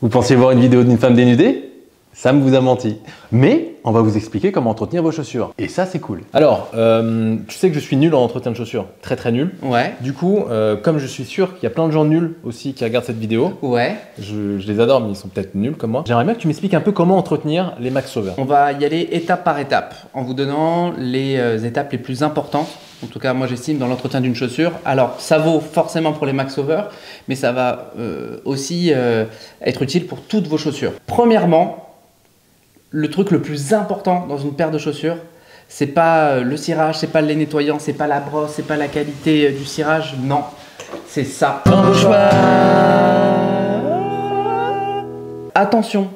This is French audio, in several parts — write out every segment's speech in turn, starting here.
Vous pensiez voir une vidéo d'une femme dénudée? Sam vous a menti. Mais on va vous expliquer comment entretenir vos chaussures. Et ça, c'est cool. Alors, tu sais que je suis nul en entretien de chaussures. Très très nul. Ouais. Du coup, comme je suis sûr qu'il y a plein de gens nuls aussi qui regardent cette vidéo. Ouais. Je les adore, mais ils sont peut-être nuls comme moi. J'aimerais bien que tu m'expliques un peu comment entretenir les Max Sauveur. On va y aller étape par étape, en vous donnant les étapes les plus importantes. En tout cas, moi j'estime dans l'entretien d'une chaussure. Alors, ça vaut forcément pour les Max Sauveur, mais ça va aussi être utile pour toutes vos chaussures. Premièrement, le truc le plus important dans une paire de chaussures, c'est pas le cirage, c'est pas le lait nettoyant, c'est pas la brosse, c'est pas la qualité du cirage, non, c'est ça. Embauchoir. Attention,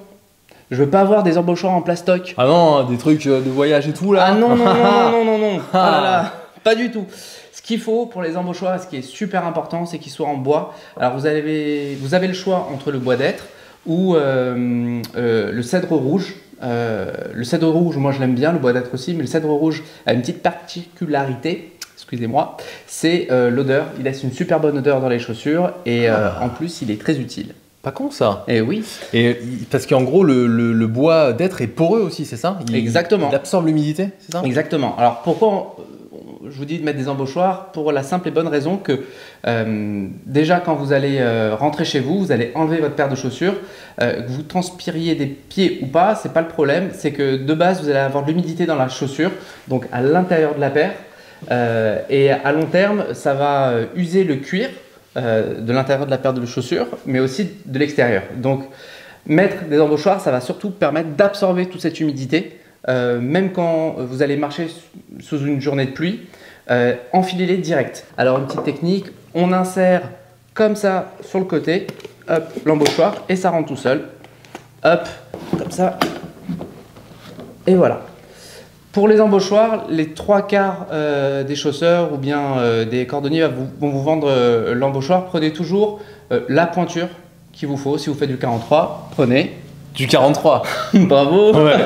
je veux pas avoir des embauchoirs en plastoc. Ah non, des trucs de voyage et tout là. Ah non, non, non, non, non, non, non. Ah là là, pas du tout. Ce qu'il faut pour les embauchoirs, ce qui est super important, c'est qu'ils soient en bois. Alors vous avez le choix entre le bois d'être ou le cèdre rouge. Le cèdre rouge, moi je l'aime bien, le bois d'être aussi, mais le cèdre rouge a une petite particularité, excusez-moi, c'est l'odeur. Il laisse une super bonne odeur dans les chaussures et en plus il est très utile. Pas con ça. Et oui. Et parce qu'en gros le bois d'être est poreux aussi, c'est ça? Exactement. Il absorbe l'humidité, c'est ça? Exactement. Alors pourquoi je vous dis de mettre des embauchoirs? Pour la simple et bonne raison que déjà quand vous allez rentrer chez vous, vous allez enlever votre paire de chaussures, que vous transpiriez des pieds ou pas, c'est pas le problème, c'est que de base vous allez avoir de l'humidité dans la chaussure, donc à l'intérieur de la paire, et à long terme ça va user le cuir de l'intérieur de la paire de chaussures, mais aussi de l'extérieur. Donc mettre des embauchoirs, ça va surtout permettre d'absorber toute cette humidité. Même quand vous allez marcher sous une journée de pluie, enfilez-les direct. Alors une petite technique, on insère comme ça sur le côté, hop, l'embauchoir et ça rentre tout seul. Hop, comme ça. Et voilà. Pour les embauchoirs, les 3/4 des chausseurs ou bien des cordonniers vont vous vendre l'embauchoir. Prenez toujours la pointure qu'il vous faut. Si vous faites du 43, prenez Du 43. Bravo. Ouais.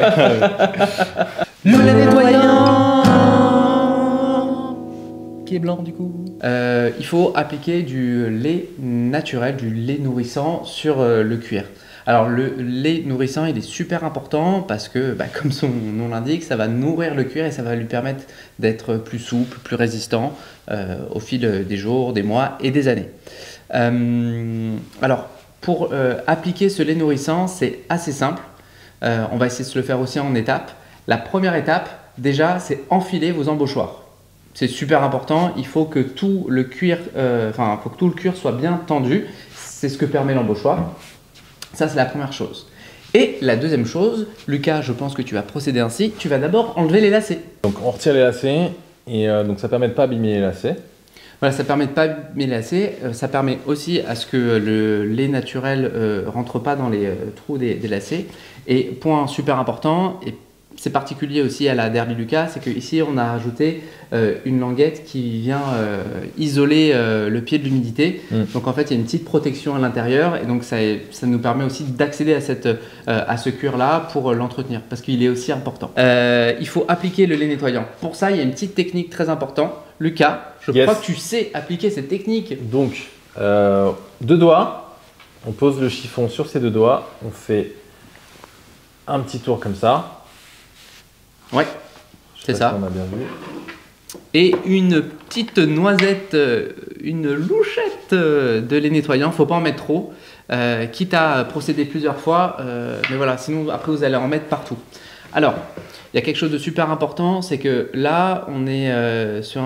Le lait nettoyant qui est blanc du coup. Il faut appliquer du lait naturel, du lait nourrissant sur le cuir. Alors le lait nourrissant il est super important parce que comme son nom l'indique, ça va nourrir le cuir et ça va lui permettre d'être plus souple, plus résistant au fil des jours, des mois et des années. Alors pour appliquer ce lait nourrissant, c'est assez simple. On va essayer de se le faire aussi en étapes. La première étape, déjà, c'est enfiler vos embauchoirs. C'est super important. Il faut que tout le cuir, faut que tout le cuir soit bien tendu. C'est ce que permet l'embauchoir. Ça, c'est la première chose. Et la deuxième chose, Lucas, je pense que tu vas procéder ainsi. Tu vas d'abord enlever les lacets. Donc on retire les lacets et donc ça permet de pas abîmer les lacets. Voilà, ça permet de pas abîmer les lacets. Ça permet aussi à ce que le lait naturel rentre pas dans les trous des lacets. Et point super important, et c'est particulier aussi à la Derby Lucas, c'est qu'ici on a rajouté une languette qui vient isoler le pied de l'humidité. Donc en fait il y a une petite protection à l'intérieur et donc ça nous permet aussi d'accéder à ce cuir-là pour l'entretenir parce qu'il est aussi important. Il faut appliquer le lait nettoyant. Pour ça il y a une petite technique très importante. Lucas, je crois que tu sais appliquer cette technique. Donc, 2 doigts, on pose le chiffon sur ces 2 doigts, on fait un petit tour comme ça. Ouais, c'est ça. On a bien vu. Et une petite noisette, une louchette de lait nettoyant, faut pas en mettre trop, quitte à procéder plusieurs fois, mais voilà, sinon après vous allez en mettre partout. Alors, il y a quelque chose de super important, c'est que là, on est sur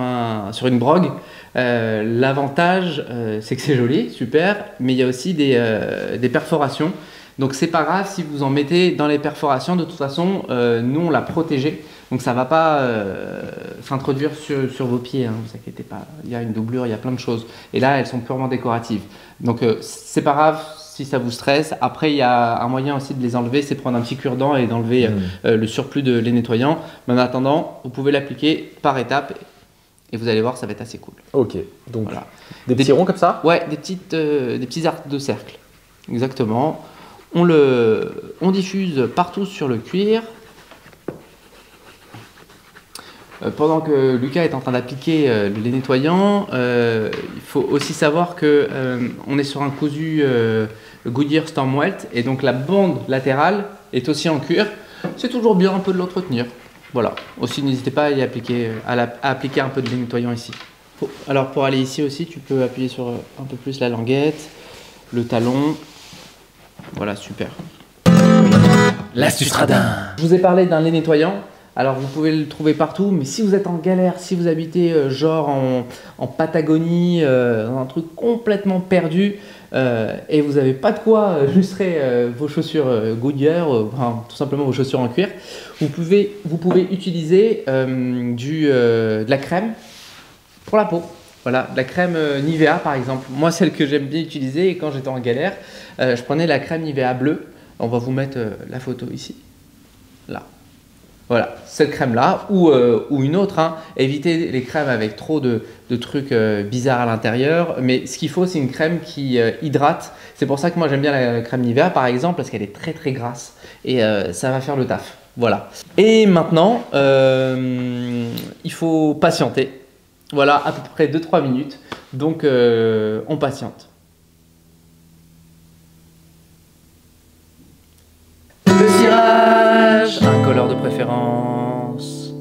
une brogue. L'avantage, c'est que c'est joli, super, mais il y a aussi des perforations. Donc, c'est pas grave si vous en mettez dans les perforations. De toute façon, nous, on l'a protégé. Donc, ça ne va pas s'introduire sur vos pieds. Hein, vous inquiétez pas. Il y a une doublure, il y a plein de choses. Et là, elles sont purement décoratives. Donc, c'est pas grave si ça vous stresse. Après, il y a un moyen aussi de les enlever, c'est prendre un petit cure-dent et d'enlever le surplus de lait nettoyant. Mais en attendant, vous pouvez l'appliquer par étapes et vous allez voir, ça va être assez cool. Ok, donc voilà. Des petits ronds comme ça? Ouais, des petits arcs de cercle. Exactement. On diffuse partout sur le cuir. Pendant que Lucas est en train d'appliquer le lait nettoyant, il faut aussi savoir que on est sur un cousu Goodyear Storm Welt et donc la bande latérale est aussi en cuir. C'est toujours bien un peu de l'entretenir. Voilà. Aussi, n'hésitez pas à y appliquer, à appliquer un peu de nettoyant ici. Alors pour aller ici aussi, tu peux appuyer sur un peu plus la languette, le talon. Voilà, super. L'astuce radin. Je vous ai parlé d'un lait nettoyant. Alors vous pouvez le trouver partout, mais si vous êtes en galère, si vous habitez genre en Patagonie, dans un truc complètement perdu, et vous n'avez pas de quoi illustrer vos chaussures Goodyear, enfin, tout simplement vos chaussures en cuir, vous pouvez utiliser de la crème pour la peau. Voilà, de la crème Nivea par exemple. Moi, celle que j'aime bien utiliser, et quand j'étais en galère, je prenais la crème Nivea bleue. On va vous mettre la photo ici, là. Voilà, cette crème-là ou une autre. Hein. Évitez les crèmes avec trop de trucs bizarres à l'intérieur. Mais ce qu'il faut, c'est une crème qui hydrate. C'est pour ça que moi, j'aime bien la crème Nivea, par exemple, parce qu'elle est très très grasse. Et ça va faire le taf. Voilà. Et maintenant, il faut patienter. Voilà, à peu près 2-3 minutes. Donc, on patiente. Le cirage, un color de préférence.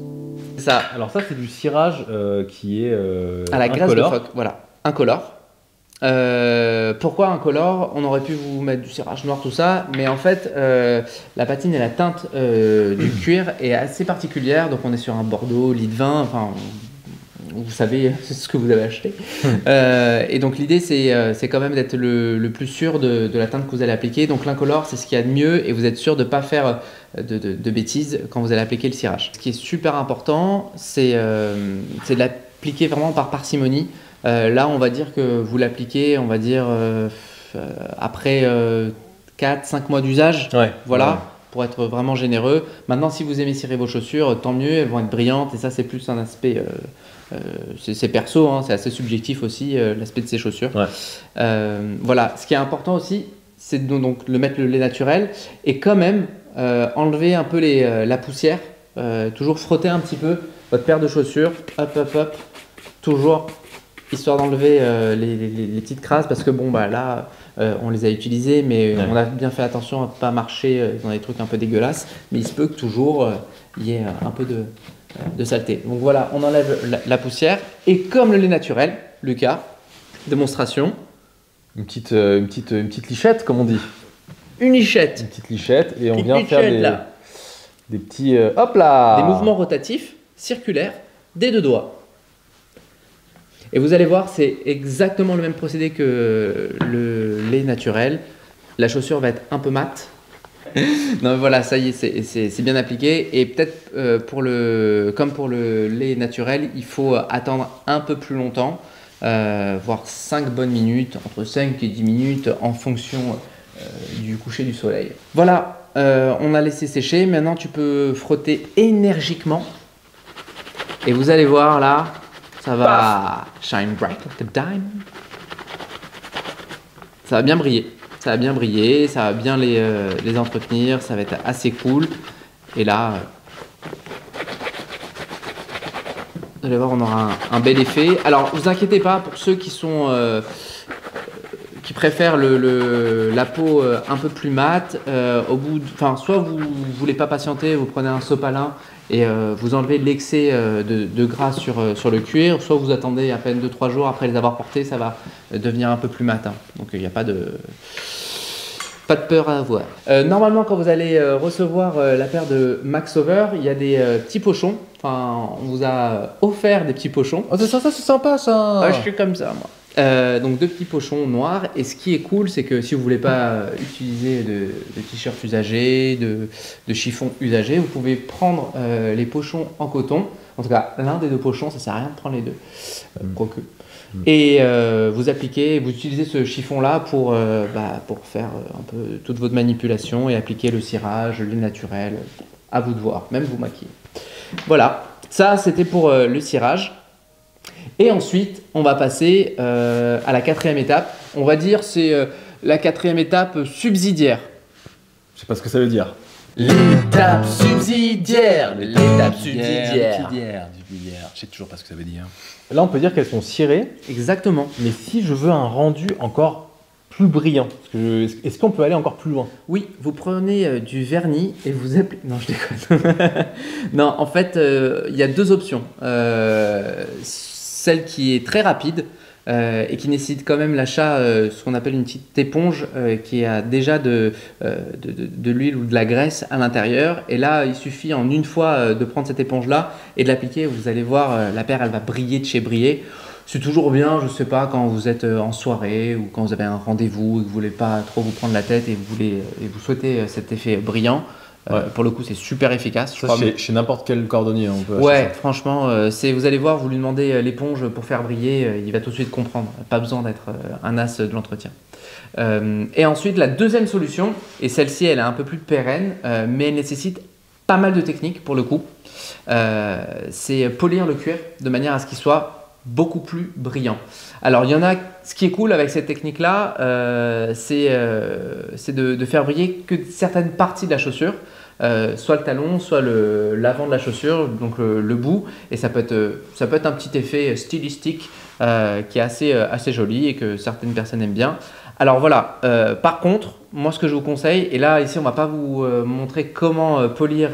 Ça. Alors ça, c'est du cirage qui est à la graisse de incolore. phoque. Voilà, incolore. Pourquoi incolore? On aurait pu vous mettre du cirage noir, tout ça, mais en fait, la patine et la teinte du cuir est assez particulière. Donc, on est sur un Bordeaux, lit de vin. Enfin, vous savez ce que vous avez acheté. Et donc l'idée c'est quand même d'être le plus sûr de la teinte que vous allez appliquer. Donc l'incolore c'est ce qu'il y a de mieux et vous êtes sûr de ne pas faire de bêtises quand vous allez appliquer le cirage. Ce qui est super important c'est de l'appliquer vraiment par parcimonie. Là on va dire que vous l'appliquez on va dire après 4-5 mois d'usage. Ouais. Voilà. Ouais. Pour être vraiment généreux. Maintenant, si vous aimez cirer vos chaussures, tant mieux, elles vont être brillantes et ça, c'est plus un aspect, c'est perso, hein, c'est assez subjectif aussi, l'aspect de ces chaussures. Ouais. Voilà, ce qui est important aussi, c'est donc le mettre le lait naturel et quand même enlever un peu la poussière, toujours frotter un petit peu votre paire de chaussures, hop, hop, hop, toujours histoire d'enlever les petites crasses parce que bon, bah là, on les a utilisées, mais ouais. on a bien fait attention à ne pas marcher dans des trucs un peu dégueulasses. Mais il se peut que toujours il y ait un peu de saleté. Donc voilà, on enlève la poussière. Et comme le lait naturel, Lucas, démonstration. Une petite lichette, comme on dit. Une lichette. Une petite lichette et on Petite vient faire lichette, là. des petits... hop là. Des mouvements rotatifs, circulaires, des deux doigts. Et vous allez voir, c'est exactement le même procédé que le lait naturel. La chaussure va être un peu mate. Non, voilà, ça y est, c'est bien appliqué. Et peut-être comme pour le lait naturel, il faut attendre un peu plus longtemps, voire 5 bonnes minutes, entre 5 et 10 minutes en fonction du coucher du soleil. Voilà, on a laissé sécher. Maintenant, tu peux frotter énergiquement. Et vous allez voir là, ça va shine bright like a diamond. Ça va bien briller. Ça va bien briller, ça va bien les entretenir, ça va être assez cool. Et là, vous allez voir, on aura un bel effet. Alors, vous inquiétez pas pour ceux qui préfèrent la peau un peu plus mate. Soit vous voulez pas patienter, vous prenez un sopalin et vous enlevez l'excès de gras sur le cuir, soit vous attendez à peine 2-3 jours après les avoir portés, ça va devenir un peu plus mat. Hein. Donc il n'y a pas de peur à avoir. Normalement, quand vous allez recevoir la paire de Max Over, il y a des petits pochons. Enfin, on vous a offert des petits pochons. Oh, ça c'est sympa ça. Ah, je suis comme ça, moi. Donc 2 petits pochons noirs. Et ce qui est cool, c'est que si vous voulez pas utiliser de t-shirts usagés, de chiffons usagés, vous pouvez prendre les pochons en coton. En tout cas, l'un des 2 pochons, ça sert à rien de prendre les 2. Quoique. Et vous appliquez, vous utilisez ce chiffon-là pour faire un peu toute votre manipulation et appliquer le cirage, le lait naturel. À vous de voir, même vous maquiller. Voilà, ça c'était pour le cirage. Et ensuite, on va passer à la 4e étape. On va dire c'est la 4e étape subsidiaire. Je sais pas ce que ça veut dire. L'étape subsidiaire. L'étape subsidiaire. Je sais toujours pas ce que ça veut dire. Là, on peut dire qu'elles sont cirées. Exactement. Mais si je veux un rendu encore plus brillant? Est-ce qu'on peut aller encore plus loin? Oui, vous prenez du vernis et vous appliquez. Non, je déconne. Non, en fait, il y a deux options. Celle qui est très rapide et qui nécessite quand même l'achat, ce qu'on appelle une petite éponge qui a déjà de l'huile ou de la graisse à l'intérieur. Et là, il suffit en une fois de prendre cette éponge-là et de l'appliquer. Vous allez voir, la paire, elle va briller de chez briller. C'est toujours bien, je ne sais pas, quand vous êtes en soirée ou quand vous avez un rendez-vous et que vous ne voulez pas trop vous prendre la tête et vous souhaitez cet effet brillant. Ouais. Pour le coup, c'est super efficace. Ça, chez n'importe quel cordonnier, on peut acheter Ouais, ça. franchement, vous allez voir, vous lui demandez l'éponge pour faire briller, il va tout de suite comprendre. Pas besoin d'être un as de l'entretien. Et ensuite, la deuxième solution, et celle-ci, elle est un peu plus pérenne, mais elle nécessite pas mal de techniques pour le coup, c'est polir le cuir de manière à ce qu'il soit beaucoup plus brillant. Alors, il y en a, ce qui est cool avec cette technique-là, c'est de faire briller que certaines parties de la chaussure, soit le talon, soit l'avant de la chaussure, donc le bout, et ça peut être un petit effet stylistique qui est assez joli et que certaines personnes aiment bien. Alors voilà, par contre, moi ce que je vous conseille, et là ici on ne va pas vous montrer comment polir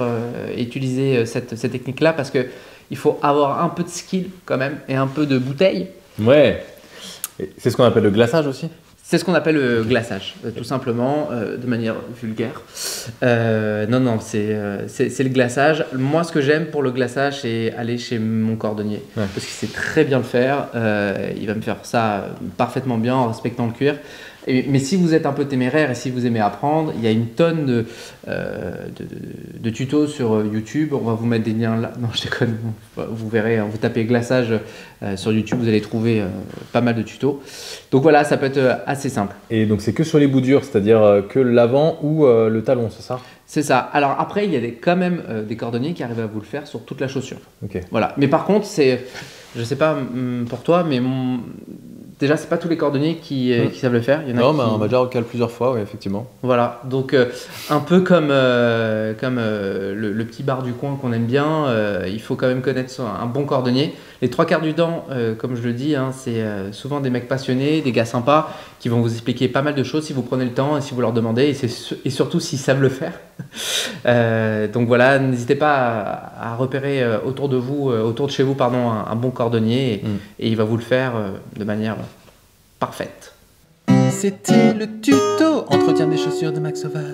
et utiliser cette technique-là parce que il faut avoir un peu de skill quand même et un peu de bouteille. Ouais. C'est ce qu'on appelle le glaçage aussi? C'est ce qu'on appelle le glaçage, tout simplement, de manière vulgaire. Non, c'est le glaçage. Moi, ce que j'aime pour le glaçage, c'est aller chez mon cordonnier. Ouais. Parce qu'il sait très bien le faire. Il va me faire ça parfaitement bien en respectant le cuir. Mais si vous êtes un peu téméraire et si vous aimez apprendre, il y a une tonne de tutos sur YouTube. On va vous mettre des liens là. Non, je déconne. Vous verrez, vous tapez glaçage sur YouTube, vous allez trouver pas mal de tutos. Donc voilà, ça peut être assez simple. Et donc c'est que sur les bouts durs, c'est-à-dire que l'avant ou le talon, c'est ça? C'est ça. Alors après, il y a quand même des cordonniers qui arrivent à vous le faire sur toute la chaussure. Ok. Voilà. Mais par contre, je sais pas pour toi, mais déjà, c'est pas tous les cordonniers qui savent le faire. Il y en a non, mais on m'a déjà recalé plusieurs fois, oui, effectivement. Voilà, donc un peu comme le petit bar du coin qu'on aime bien, il faut quand même connaître un bon cordonnier. Les trois quarts du temps, comme je le dis, hein, c'est souvent des mecs passionnés, des gars sympas qui vont vous expliquer pas mal de choses si vous prenez le temps et si vous leur demandez, et surtout s'ils savent le faire. Donc voilà, n'hésitez pas à repérer autour de chez vous, un bon cordonnier et il va vous le faire de manière parfaite. C'était le tuto entretien des chaussures de Max Sauveur.